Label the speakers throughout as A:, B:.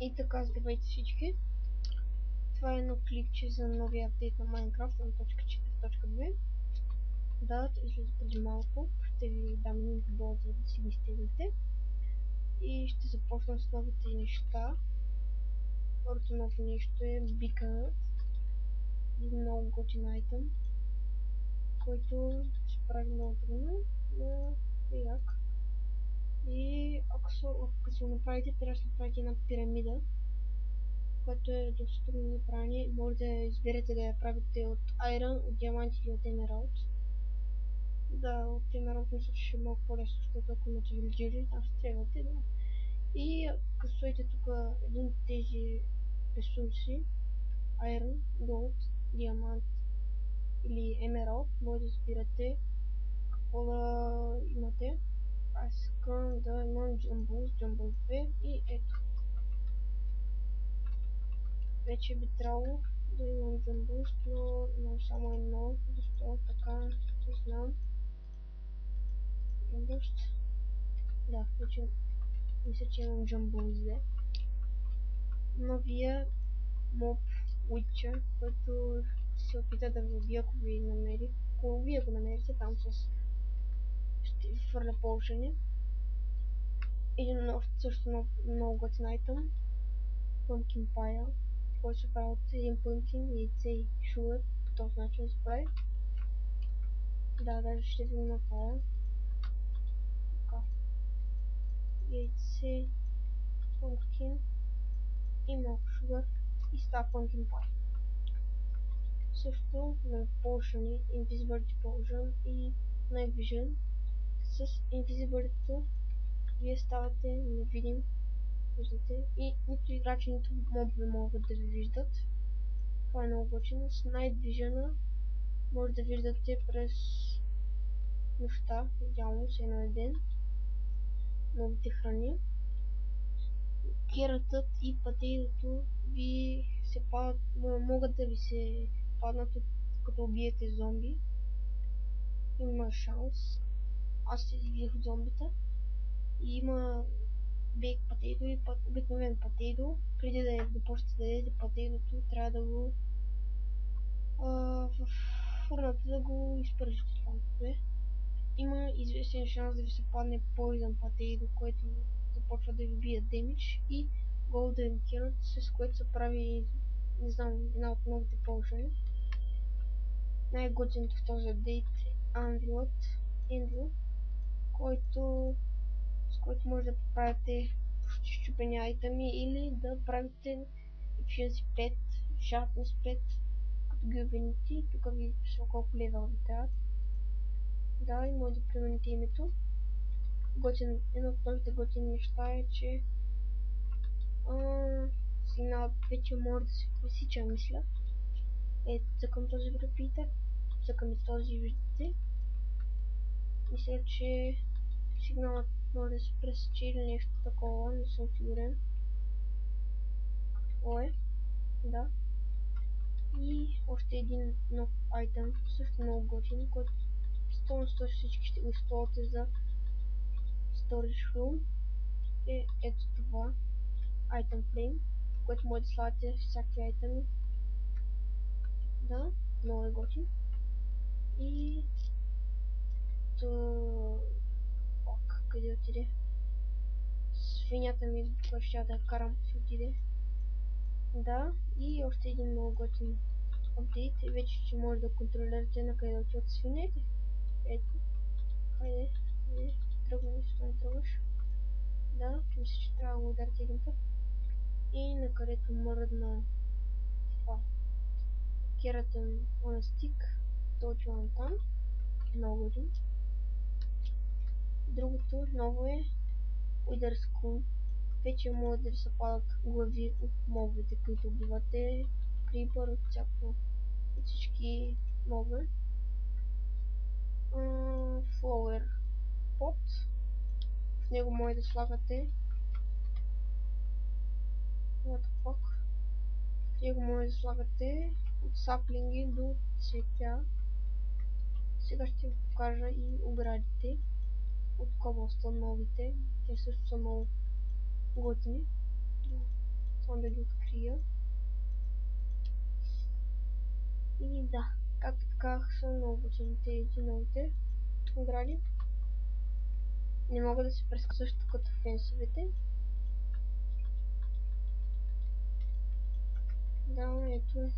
A: И така, здравейте всички. Това е едно клипче за новия апдейт на Minecraft на 4.2. Да, излезе преди малко. Ще ви дам линк долу, за да си ги изтеглите. И ще започна с новите неща. Първото ново нещо е бикърът. Един много готин айтъм, който се прави много трудно, но е як. И ако си го направите, трябва да направите една пирамида, което е доста трудно за правене. Може да изберете да я правите от Iron, от Diamant или от Emerald. Да, от Emerald мисля, че ще е малко по-лесно, защото ако имате вилджери, там стрелвате, да. И като стоите тук един от тези ресурси, Iron, Gold, Diamant или Emerald, може да избирате какво да имате. Аз искам да имам Jumbo 2 и ето. Вече би трябвало да имам Jumbo, но имам само едно, защо така, не знам. Jumbo. Да, вече мисля, че имам Jumbo 2. Новия моб Witcher, който се опита да ви убие, ако ви намери. Ако вие го намерите там ще ви хвърля положение. Един нов, също много готин айтъм. Pumpkin Pie, който се прави от един пъмпкин, яйце и шугър. По този начин се прави. Да, даже ще ви направя. Така. Яйце, пъмпкин и малко шугър и става Pumpkin Pie. Също на Potion, Invisibility Potion и Night Vision. С Invisibility вие ставате невидим, виждате, и нито играчи, нито мобове могат да ви виждат. Това е много готино. С Night Vision може да виждате през нощта, идеално с едно ден, новите храни. Кератът и патейдото ви се падат, могат да ви се паднат като убиете зомби. Има шанс. Аз се изгидих от зомбита. И има бейк патейдо и обикновен патейдо. Преди да започнете да ядете патейдото, трябва да го в фурната да го изпържите това. Има известен шанс да ви се падне Poison Potato, което започва да ви бие демидж, и Golden Carrot, с което се прави, не знам, една от новите поушени. Най-готиното в този апдейт е Anvil, с който може да поправите почти щупени айтъми или да правите Efficiency 5, Sharpness 5, като ги обвините. Тук ви пиша колко левел ви трябват. Да, и може да промените името. Едно от новите готини неща е, че сигналът вече може да се пресича, мисля. Цъкам този репитър, цъкам и този, виждате. Мисля, че сигналът може да се пресича или нещо такова, не съм сигурен. Да. И още един нов айтъм, също много готин, който 100% всички ще го използвате за Storage Room. Ето това. Item Flame, което може да слагате всякакви айтъми. Да, много е готин. И пак, къде отиде? Свинята ми, която ще да карам, ще отиде. Да, и още един много готин апдейт. Вече ще може да контролирате на къде да отиват свинете. Ето. Хайде, тръгваш, не тръгваш. Да, мисля, че трябва да го ударите един път. И на където мръдна това Keratin on a stick, то отивам там. Много готин. Другото ново е Wither Skull. Вече може да ви се падат глави от мобовете, които убивате. Creeper, от всяко, от всички мобове. Flower Pot. В него може да слагате what the fuck. В него може да слагате от саплинги до цветя. Сега ще ви покажа и оградите от Cobblestone новите. Те също са много готини. Само да ги открия. И да, както казах, са много готини тези новите награди. Не могат да се прескачат също като фенсовете. Да, ето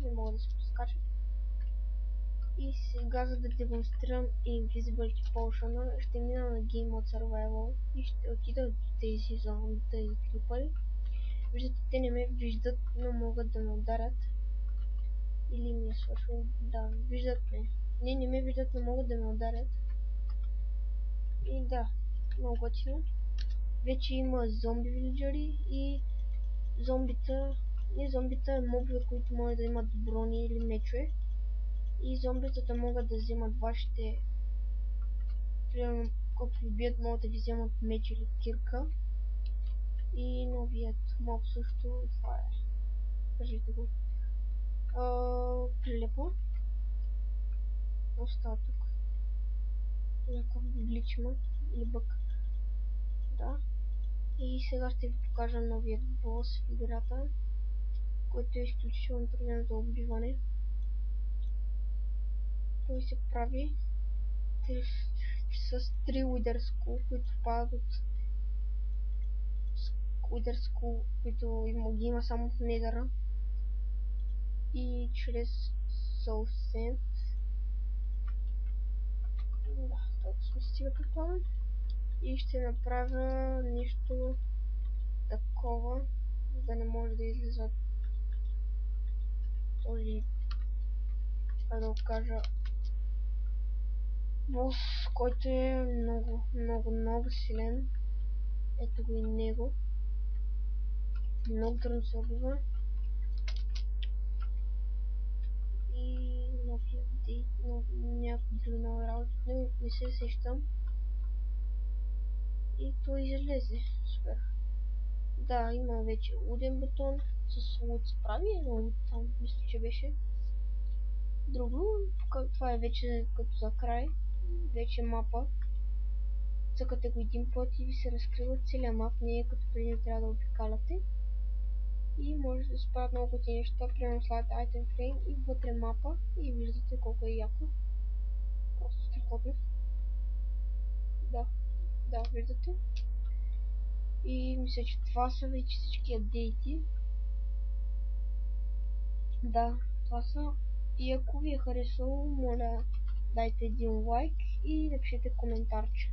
A: не могат да се прескачат. И сега, за да демонстрирам Invisibility Potion, ще мина на Game Mode Survival и ще отида до тези зоните и крипъри. Виждате, те не ме виждат, но могат да ме ударят. Или ми е свършило. Да, виждат ме. Не ме виждат, но могат да ме ударят. И да, много готино. Вече има зомби вилиджери и зомбита, мобове, които могат да имат брони или мечове. И зомбитата могат да вземат вашите... Примерно, ако ви бият, могат да ви вземат меч или кирка. И новият моб също, това е. Кажете го. Прилепо. Остава тук. Някакъв гличма или бък. Да. И сега ще ви покажа новият бос в играта, който е изключително труден за убиване. Той се прави с 3 Wither Skull, които падат от Wither Skull, които ги има само в Недъра. И чрез Soul Sand. Да, толкова се стига предполагам. И ще направя нещо такова, за да не може да излизат този, как да го кажа, бос, който е много силен. Ето го и него. Много трудно се убива. И новия апдейт, някакви други нови работи, не се сещам. И той излезе. Супер. Да, има вече уден бутон с луд справи, но там мисля, че беше друго. Това е вече като за край. Вече мапа. Цъкате го един път и ви се разкрива целият мап. Не е като преди, трябва да обикаляте. И може да се правят много готини неща. Примерно слагате item frame и вътре мапа и виждате колко е яко. Просто страхотно. Да, виждате. И мисля, че това са вече всички апдейти. Да, това са. И ако ви е харесало, моля, дайте един лайк и напишете коментарче.